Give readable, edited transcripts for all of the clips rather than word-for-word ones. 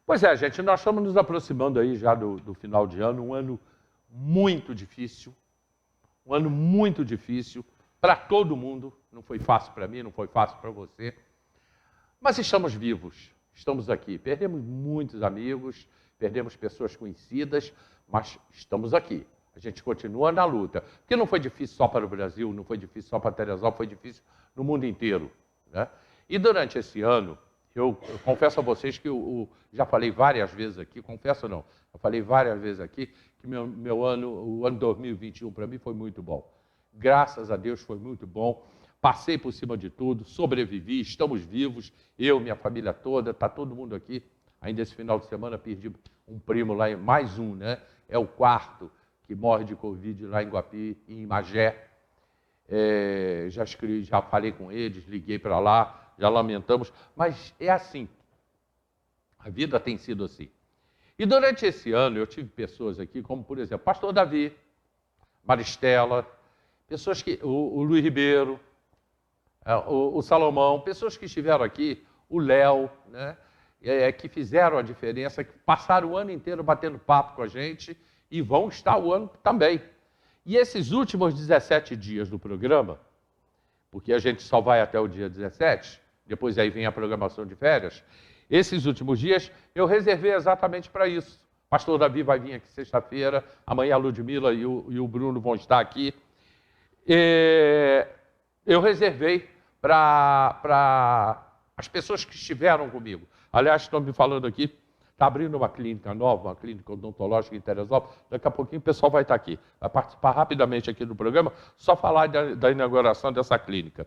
Pois é, gente, nós estamos nos aproximando aí já do final de ano, um ano muito difícil, para todo mundo. Não foi fácil para mim, não foi fácil para você, mas estamos vivos, estamos aqui. Perdemos muitos amigos, perdemos pessoas conhecidas, mas estamos aqui. A gente continua na luta, porque não foi difícil só para o Brasil, não foi difícil só para Teresópolis, foi difícil no mundo inteiro, né? E durante esse ano, eu confesso a vocês que eu já falei várias vezes aqui, eu falei várias vezes aqui que o ano 2021 para mim foi muito bom. Graças a Deus foi muito bom. Passei por cima de tudo, sobrevivi, estamos vivos, eu, minha família toda, está todo mundo aqui. Ainda esse final de semana perdi um primo lá, mais um, né? É o quarto que morre de Covid lá em Guapi, em Magé. Já falei com eles, liguei para lá, já lamentamos, mas é assim. A vida tem sido assim. E durante esse ano eu tive pessoas aqui, como por exemplo, Pastor Davi, Maristela, pessoas que, o Luiz Ribeiro, o Salomão, pessoas que estiveram aqui, o Léo, né, que fizeram a diferença, que passaram o ano inteiro batendo papo com a gente e vão estar o ano também. E esses últimos 17 dias do programa, porque a gente só vai até o dia 17, depois aí vem a programação de férias, esses últimos dias eu reservei exatamente para isso. Pastor Davi vai vir aqui sexta-feira, amanhã a Ludmila e o Bruno vão estar aqui. Eu reservei para as pessoas que estiveram comigo. Aliás, estão me falando aqui, está abrindo uma clínica nova, uma clínica odontológica em Teresópolis. Daqui a pouquinho o pessoal vai estar aqui, vai participar rapidamente aqui do programa, só falar da inauguração dessa clínica.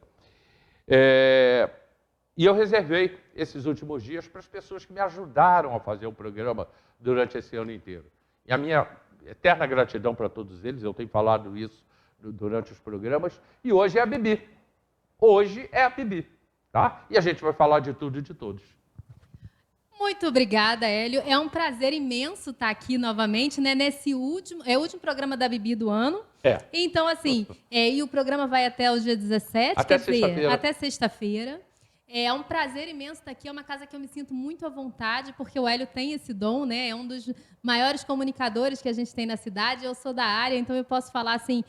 E eu reservei esses últimos dias para as pessoas que me ajudaram a fazer o programa durante esse ano inteiro. E a minha eterna gratidão para todos eles, eu tenho falado isso durante os programas, e hoje é a Bibi. Hoje é a Bibi, tá? E a gente vai falar de tudo e de todos. Muito obrigada, Hélio. É um prazer imenso estar aqui novamente, né? Nesse último programa da Bibi do ano. Então, assim, e o programa vai até o dia 17, até sexta-feira. É um prazer imenso estar aqui. É uma casa que eu me sinto muito à vontade, porque o Hélio tem esse dom, né? É um dos maiores comunicadores que a gente tem na cidade. Eu sou da área, então eu posso falar assim,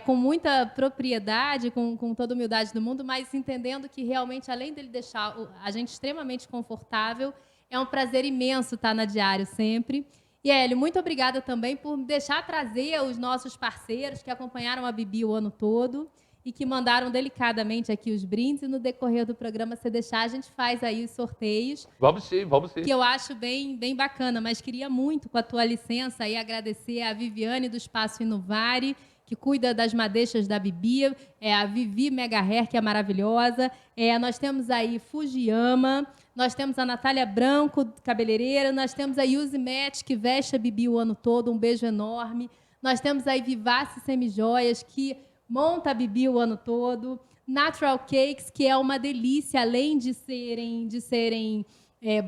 com muita propriedade, com toda a humildade do mundo, mas entendendo que realmente, além dele deixar a gente extremamente confortável, é um prazer imenso estar na Diário sempre. E, Hélio, muito obrigada também por deixar trazer os nossos parceiros que acompanharam a Bibi o ano todo e que mandaram delicadamente aqui os brindes. E no decorrer do programa, se deixar, a gente faz aí os sorteios. Vamos sim. Que eu acho bem, bem bacana, mas queria muito, com a tua licença, aí, agradecer a Viviane do Espaço Inovare, que cuida das madeixas da Bibi, a Vivi Mega Hair, que é maravilhosa. Nós temos aí Fujiyama, nós temos a Natália Branco, cabeleireira, nós temos a Yuzi Match, que veste a Bibi o ano todo, um beijo enorme. Nós temos aí Vivace Semijoias, que monta a Bibi o ano todo. Natural Cakes, que é uma delícia, além de serem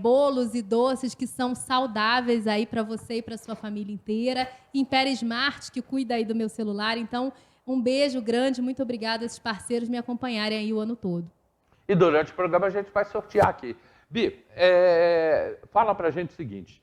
bolos e doces que são saudáveis aí para você e para sua família inteira. Império Smart, que cuida aí do meu celular. Então, um beijo grande, muito obrigada a esses parceiros me acompanharem aí o ano todo. E durante o programa a gente vai sortear aqui. Bi, fala para a gente o seguinte.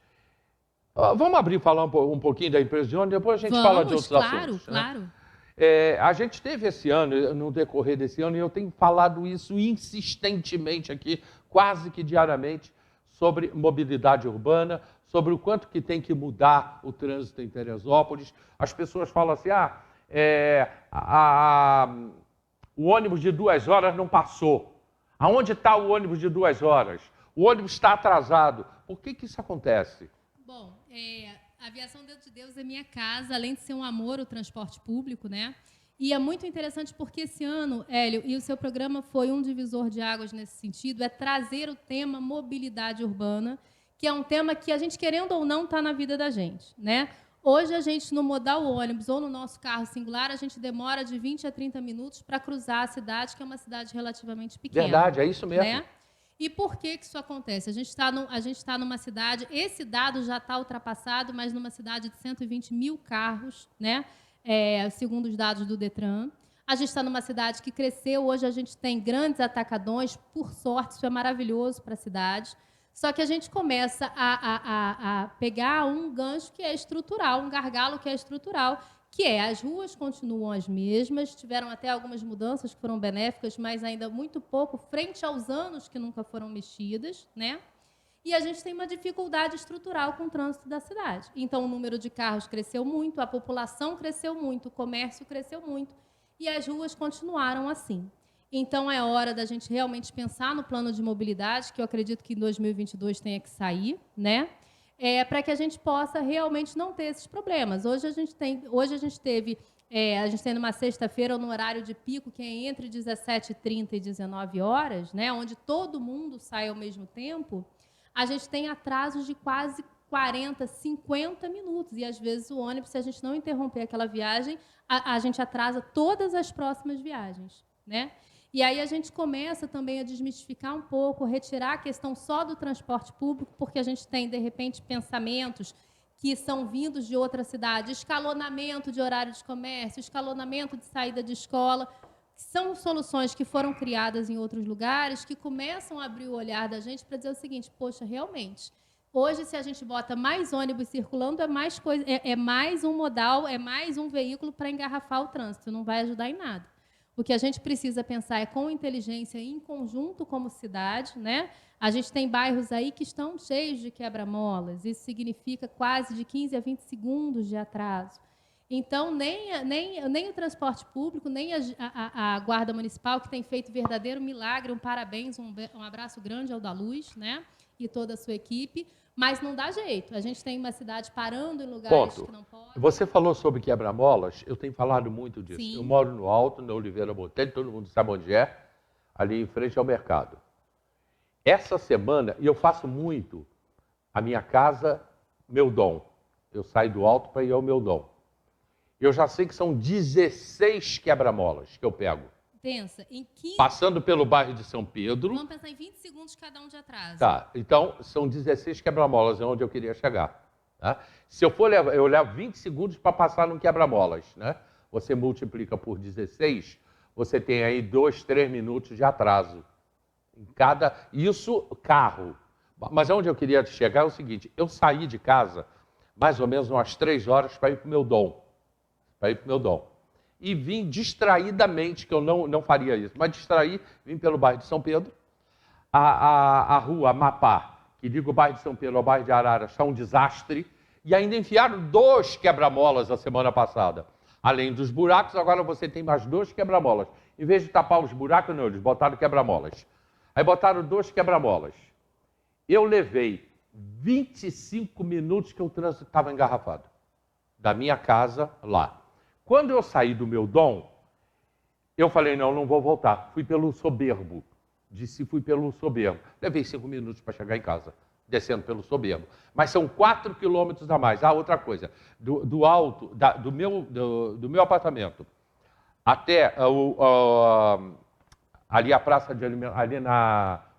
Vamos abrir e falar um pouquinho da empresa de onde, depois a gente fala de outros assuntos. Claro. Né? A gente teve esse ano, no decorrer desse ano, e eu tenho falado isso insistentemente aqui, quase que diariamente, sobre mobilidade urbana, sobre o quanto que tem que mudar o trânsito em Teresópolis. As pessoas falam assim, o ônibus de 2 horas não passou. Aonde está o ônibus de 2 horas? O ônibus está atrasado. Por que isso acontece? Bom, a Aviação Dentro de Deus é minha casa, além de ser um amor o transporte público, né? E é muito interessante porque esse ano, Hélio, e o seu programa foi um divisor de águas nesse sentido, é trazer o tema mobilidade urbana, que é um tema que a gente, querendo ou não, está na vida da gente, né? Hoje, a gente, no modal ônibus ou no nosso carro singular, a gente demora de 20 a 30 minutos para cruzar a cidade, que é uma cidade relativamente pequena. Verdade, é isso mesmo. Né? E por que isso acontece? A gente está numa cidade, esse dado já está ultrapassado, mas numa cidade de 120 mil carros, né? Segundo os dados do Detran. A gente está numa cidade que cresceu, hoje a gente tem grandes atacadões, por sorte, isso é maravilhoso para a cidade. Só que a gente começa a pegar um gancho que é estrutural, um gargalo que é estrutural, que é as ruas continuam as mesmas, tiveram até algumas mudanças que foram benéficas, mas ainda muito pouco, frente aos anos que nunca foram mexidas, né? E a gente tem uma dificuldade estrutural com o trânsito da cidade. Então, o número de carros cresceu muito, a população cresceu muito, o comércio cresceu muito, e as ruas continuaram assim. Então, é hora da gente realmente pensar no plano de mobilidade, que eu acredito que em 2022 tenha que sair, né? Para que a gente possa realmente não ter esses problemas. Hoje a gente teve numa sexta-feira, no horário de pico, que é entre 17h30 e 19 horas, né, onde todo mundo sai ao mesmo tempo, a gente tem atrasos de quase 40, 50 minutos. E, às vezes, o ônibus, se a gente não interromper aquela viagem, a gente atrasa todas as próximas viagens, né? E aí a gente começa também a desmistificar um pouco, retirar a questão só do transporte público, porque a gente tem, de repente, pensamentos que são vindos de outra cidade, escalonamento de horário de comércio, escalonamento de saída de escola. São soluções que foram criadas em outros lugares, que começam a abrir o olhar da gente para dizer o seguinte: poxa, realmente, hoje, se a gente bota mais ônibus circulando, é mais um modal, é mais um veículo para engarrafar o trânsito, não vai ajudar em nada. O que a gente precisa pensar é com inteligência em conjunto como cidade, né? A gente tem bairros aí que estão cheios de quebra-molas, isso significa quase de 15 a 20 segundos de atraso. Então, nem o transporte público, nem a Guarda Municipal, que tem feito verdadeiro milagre, um parabéns, um abraço grande ao da Luz, né? E toda a sua equipe, mas não dá jeito. A gente tem uma cidade parando em lugares que não podem. Você falou sobre quebra-molas, eu tenho falado muito disso. Sim. Eu moro no Alto, na Oliveira Botelho, todo mundo sabe onde é, ali em frente ao mercado. Essa semana, e eu faço muito, a minha casa, meu dom. Eu saio do Alto para ir ao meu dom. Eu já sei que são 16 quebra-molas que eu pego. Pensa em 15... Passando pelo bairro de São Pedro. Vamos pensar em 20 segundos cada um de atraso. Tá, então são 16 quebra-molas, é onde eu queria chegar. Tá? Se eu for levar, eu levo 20 segundos para passar num quebra-molas, né? Você multiplica por 16, você tem aí 2, 3 minutos de atraso. Em cada... Isso, carro. Mas onde eu queria chegar é o seguinte: eu saí de casa mais ou menos umas 3 horas para ir para o meu dom. E vim distraidamente, que eu não faria isso, mas vim pelo bairro de São Pedro. A rua Amapá, que liga o bairro de São Pedro ao bairro de Arara, está um desastre. E ainda enfiaram 2 quebra-molas a semana passada. Além dos buracos, agora você tem mais 2 quebra-molas. Em vez de tapar os buracos, não, eles botaram quebra-molas. Aí botaram 2 quebra-molas. Eu levei 25 minutos que o trânsito estava engarrafado. Da minha casa lá. Quando eu saí do meu dom, eu falei, não vou voltar. Fui pelo Soberbo. Fui pelo Soberbo. Levei 5 minutos para chegar em casa, descendo pelo Soberbo. Mas são 4 quilômetros a mais. Ah, outra coisa. Do alto, do meu apartamento até ali a praça de alimentação, ali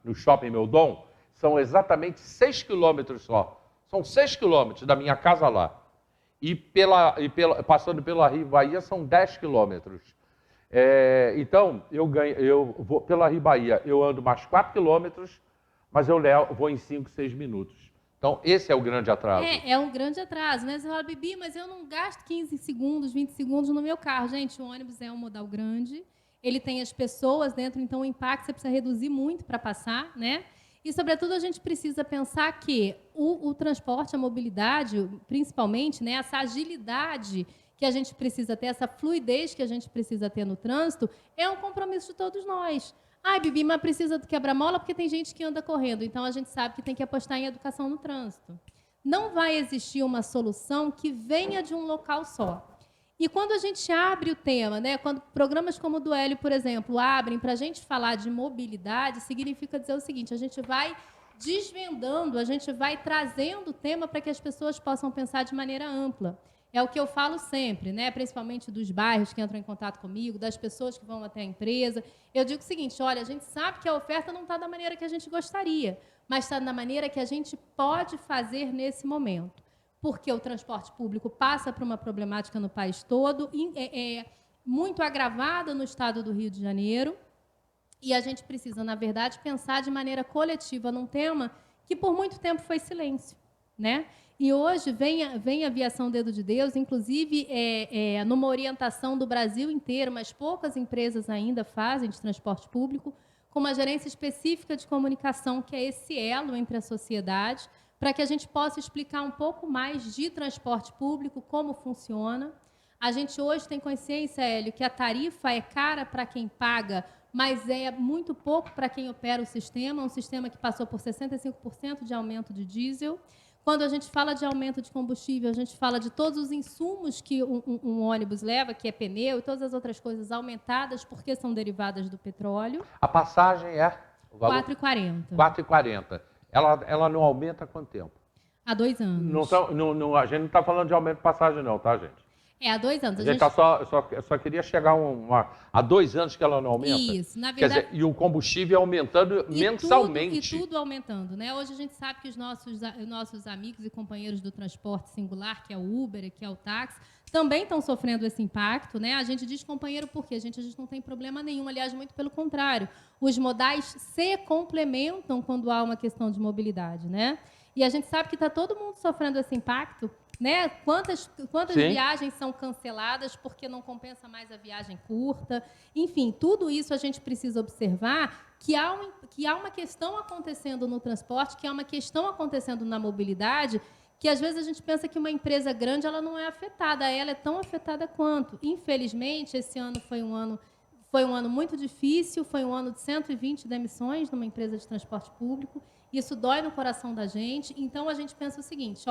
no shopping Meu Dom, são exatamente 6 quilômetros só. São 6 quilômetros da minha casa lá. E passando pela Rio Bahia são 10 quilômetros. Então, eu vou pela Rio Bahia, eu ando mais 4 quilômetros, mas eu vou em 5, 6 minutos. Então, esse é o grande atraso. É um grande atraso, né? Você fala, Bibi, mas eu não gasto 15 segundos, 20 segundos no meu carro. Gente, o ônibus é um modal grande, ele tem as pessoas dentro, então o impacto você precisa reduzir muito para passar, né? E, sobretudo, a gente precisa pensar que o transporte, a mobilidade, principalmente, né, essa agilidade que a gente precisa ter, essa fluidez que a gente precisa ter no trânsito, é um compromisso de todos nós. Ai, Bibi, mas precisa do quebra-mola porque tem gente que anda correndo. Então, a gente sabe que tem que apostar em educação no trânsito. Não vai existir uma solução que venha de um local só. E quando a gente abre o tema, né, quando programas como o do Hélio, por exemplo, abrem para a gente falar de mobilidade, significa dizer o seguinte: a gente vai desvendando, a gente vai trazendo o tema para que as pessoas possam pensar de maneira ampla. É o que eu falo sempre, né, principalmente dos bairros que entram em contato comigo, das pessoas que vão até a empresa. Eu digo o seguinte: olha, a gente sabe que a oferta não está da maneira que a gente gostaria, mas está da maneira que a gente pode fazer nesse momento. Porque o transporte público passa por uma problemática no país todo, muito agravada no estado do Rio de Janeiro, e a gente precisa, na verdade, pensar de maneira coletiva num tema que por muito tempo foi silêncio, né? E hoje vem a Aviação Dedo de Deus, inclusive numa orientação do Brasil inteiro, mas poucas empresas ainda fazem de transporte público, com uma gerência específica de comunicação, que é esse elo entre a sociedade, para que a gente possa explicar um pouco mais de transporte público, como funciona. A gente hoje tem consciência, Hélio, que a tarifa é cara para quem paga, mas é muito pouco para quem opera o sistema, um sistema que passou por 65% de aumento de diesel. Quando a gente fala de aumento de combustível, a gente fala de todos os insumos que um ônibus leva, que é pneu e todas as outras coisas aumentadas porque são derivadas do petróleo. A passagem é? O valor? R$ 4,40. R$ 4,40. Ela não aumenta há quanto tempo? Há 2 anos. A gente não está falando de aumento de passagem não, tá, gente? Há 2 anos. A gente só queria chegar há 2 anos que ela não aumenta? Isso, na verdade. Quer dizer, e o combustível aumentando mensalmente. E tudo aumentando, né? Hoje a gente sabe que os nossos amigos e companheiros do transporte singular, que é o Uber, que é o táxi, também estão sofrendo esse impacto, né? A gente diz companheiro porque a gente não tem problema nenhum, aliás, muito pelo contrário. Os modais se complementam quando há uma questão de mobilidade, né? E a gente sabe que está todo mundo sofrendo esse impacto, né? Quantas viagens são canceladas porque não compensa mais a viagem curta? Enfim, tudo isso a gente precisa observar que há uma questão acontecendo no transporte, que há uma questão acontecendo na mobilidade, que às vezes a gente pensa que uma empresa grande ela não é afetada, ela é tão afetada quanto. Infelizmente, esse ano foi um ano muito difícil, foi um ano de 120 demissões numa empresa de transporte público. Isso dói no coração da gente. Então, a gente pensa o seguinte,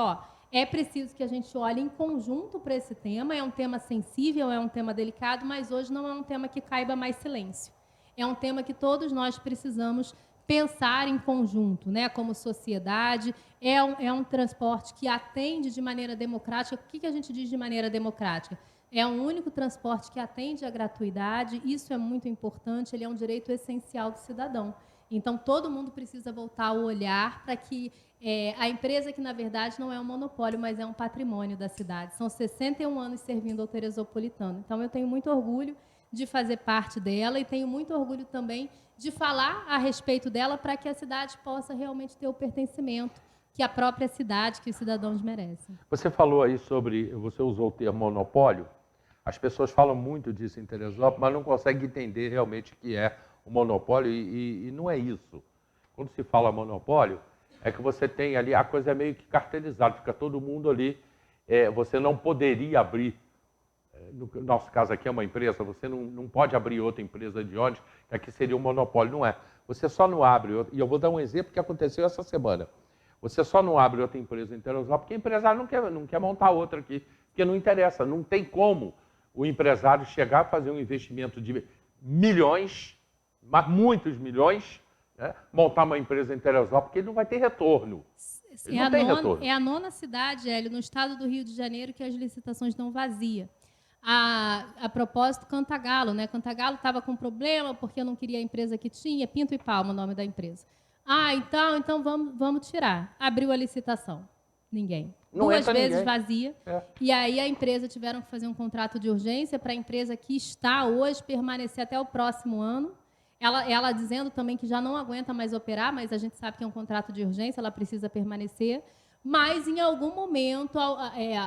é preciso que a gente olhe em conjunto para esse tema. É um tema sensível, é um tema delicado, mas hoje não é um tema que caiba mais silêncio. É um tema que todos nós precisamos pensar em conjunto, né, como sociedade. É um transporte que atende de maneira democrática. O que a gente diz de maneira democrática? É um único transporte que atende à gratuidade. Isso é muito importante, ele é um direito essencial do cidadão. Então, todo mundo precisa voltar a olhar para que a empresa, que, na verdade, não é um monopólio, mas é um patrimônio da cidade. São 61 anos servindo ao Teresopolitano. Então, eu tenho muito orgulho de fazer parte dela e tenho muito orgulho também de falar a respeito dela para que a cidade possa realmente ter o pertencimento que a própria cidade, que os cidadãos merecem. Você falou aí você usou o termo monopólio. As pessoas falam muito disso em Teresópolis, mas não conseguem entender realmente o que é o monopólio, e não é isso. Quando se fala monopólio, é que você tem ali, a coisa é meio que cartelizada, fica todo mundo ali, você não poderia abrir, no nosso caso aqui é uma empresa, você não pode abrir outra empresa de ônibus, que aqui seria um monopólio, não é. Você só não abre, e eu vou dar um exemplo que aconteceu essa semana, você só não abre outra empresa em Teresópolis porque o empresário não quer montar outra aqui, porque não interessa, não tem como o empresário chegar a fazer um investimento de milhões, mas muitos milhões, né, montar uma empresa em Teresópolis, porque ele não vai ter retorno. Não tem retorno. É a 9ª cidade, Hélio, no estado do Rio de Janeiro, que as licitações estão vazias. A propósito, Cantagalo, né? Cantagalo estava com problema porque não queria a empresa que tinha, Pinto e Palma, o nome da empresa. Então vamos tirar. Abriu a licitação. Ninguém. Não 2 vezes ninguém. vazia. E aí a empresa tiveram que fazer um contrato de urgência para a empresa que está hoje permanecer até o próximo ano. Ela dizendo também que já não aguenta mais operar, mas a gente sabe que é um contrato de urgência, ela precisa permanecer. Mas, em algum momento,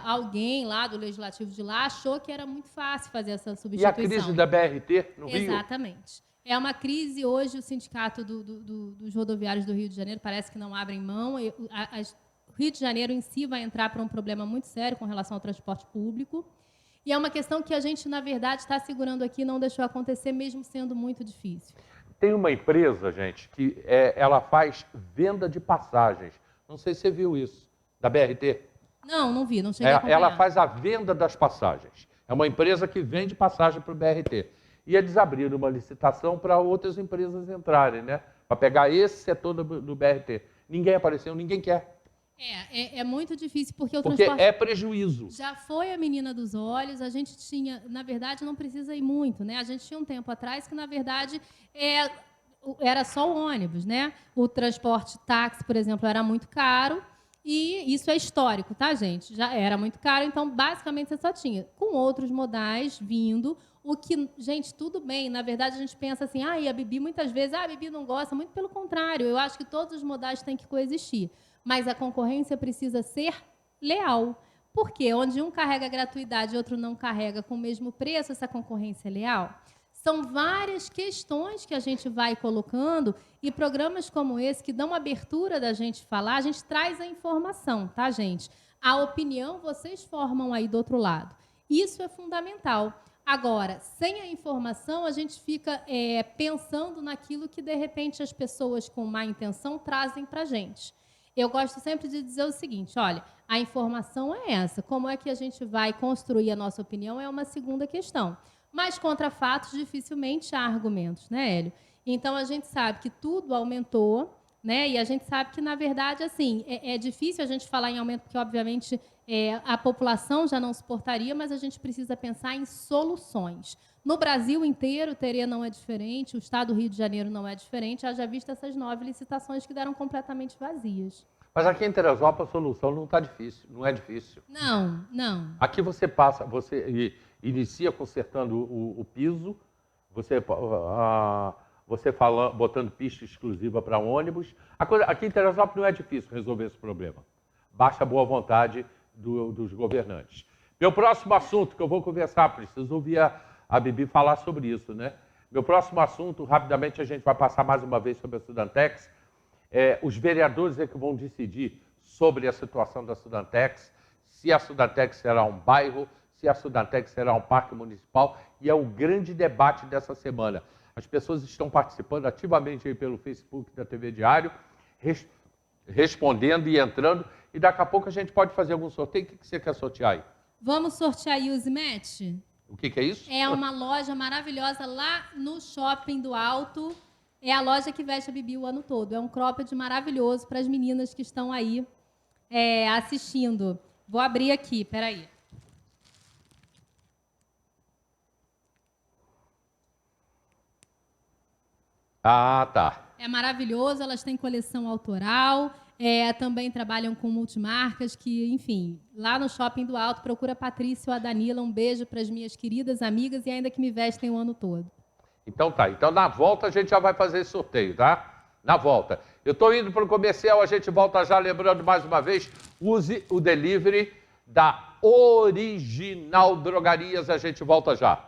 alguém lá do Legislativo de lá achou que era muito fácil fazer essa substituição. E a crise da BRT no Rio? Exatamente. É uma crise, hoje, o Sindicato dos Rodoviários do Rio de Janeiro parece que não abrem mão. O Rio de Janeiro em si vai entrar para um problema muito sério com relação ao transporte público. E é uma questão que a gente, na verdade, está segurando aqui e não deixou acontecer, mesmo sendo muito difícil. Tem uma empresa, gente, que ela faz venda de passagens. Não sei se você viu isso, da BRT. Não vi, não cheguei a acompanhar. Ela faz a venda das passagens. É uma empresa que vende passagem para o BRT. E eles abriram uma licitação para outras empresas entrarem, né? Para pegar esse setor do BRT. Ninguém apareceu, ninguém quer. É muito difícil, porque o porque transporte... é prejuízo. Já foi a menina dos olhos, a gente tinha... Na verdade, não precisa ir muito, né? A gente tinha um tempo atrás que, na verdade, era só o ônibus, né? O transporte táxi, por exemplo, era muito caro E isso é histórico, tá, gente? Já era muito caro, então, basicamente, você só tinha. Com outros modais vindo, o que, gente, tudo bem. Na verdade, a gente pensa assim, e a Bibi, muitas vezes, a Bibi não gosta. Muito pelo contrário, eu acho que todos os modais têm que coexistir. Mas a concorrência precisa ser leal. Por quê? Onde um carrega gratuidade e outro não carrega com o mesmo preço, essa concorrência é leal? São várias questões que a gente vai colocando e programas como esse, que dão abertura da gente falar, a gente traz a informação, tá, gente? A opinião vocês formam aí do outro lado. Isso é fundamental. Agora, sem a informação, a gente fica pensando naquilo que, de repente, as pessoas com má intenção trazem para a gente. Eu gosto sempre de dizer o seguinte, olha, a informação é essa. Como é que a gente vai construir a nossa opinião é uma segunda questão. Mas contra fatos, dificilmente há argumentos, né, Hélio? Então, a gente sabe que tudo aumentou, né? E a gente sabe que, na verdade, assim, é difícil a gente falar em aumento, porque, obviamente, a população já não suportaria, mas a gente precisa pensar em soluções. No Brasil inteiro, Terê não é diferente, o estado do Rio de Janeiro não é diferente, haja visto essas 9 licitações que deram completamente vazias. Mas aqui em Teresópolis a solução não está difícil, não é difícil. Não. Aqui você passa, você inicia consertando o piso, você botando pista exclusiva para ônibus. Aqui em Teresópolis não é difícil resolver esse problema. Basta a boa vontade dos governantes. Meu próximo assunto que eu vou conversar, preciso ouvir a Bibi falar sobre isso, né? Meu próximo assunto, rapidamente a gente vai passar mais uma vez sobre a Sudantex. Os vereadores é que vão decidir sobre a situação da Sudantex, se a Sudantex será um bairro, se a Sudantex será um parque municipal, e é o grande debate dessa semana. As pessoas estão participando ativamente aí pelo Facebook da TV Diário, respondendo e entrando, e daqui a pouco a gente pode fazer algum sorteio. O que você quer sortear aí? Vamos sortear a Usematch? O que é isso? É uma loja maravilhosa lá no Shopping do Alto. É a loja que veste a Bibi o ano todo. É um cropped maravilhoso para as meninas que estão aí assistindo. Vou abrir aqui, peraí. Ah, tá. É maravilhoso, elas têm coleção autoral, também trabalham com multimarcas, que, enfim, lá no Shopping do Alto, procura a Patrícia ou a Danila. Um beijo para as minhas queridas amigas e ainda que me vestem o ano todo. Então tá, então na volta a gente já vai fazer esse sorteio, tá? Na volta. Eu estou indo para o comercial, a gente volta já, lembrando mais uma vez, use o delivery da Original Drogarias, a gente volta já.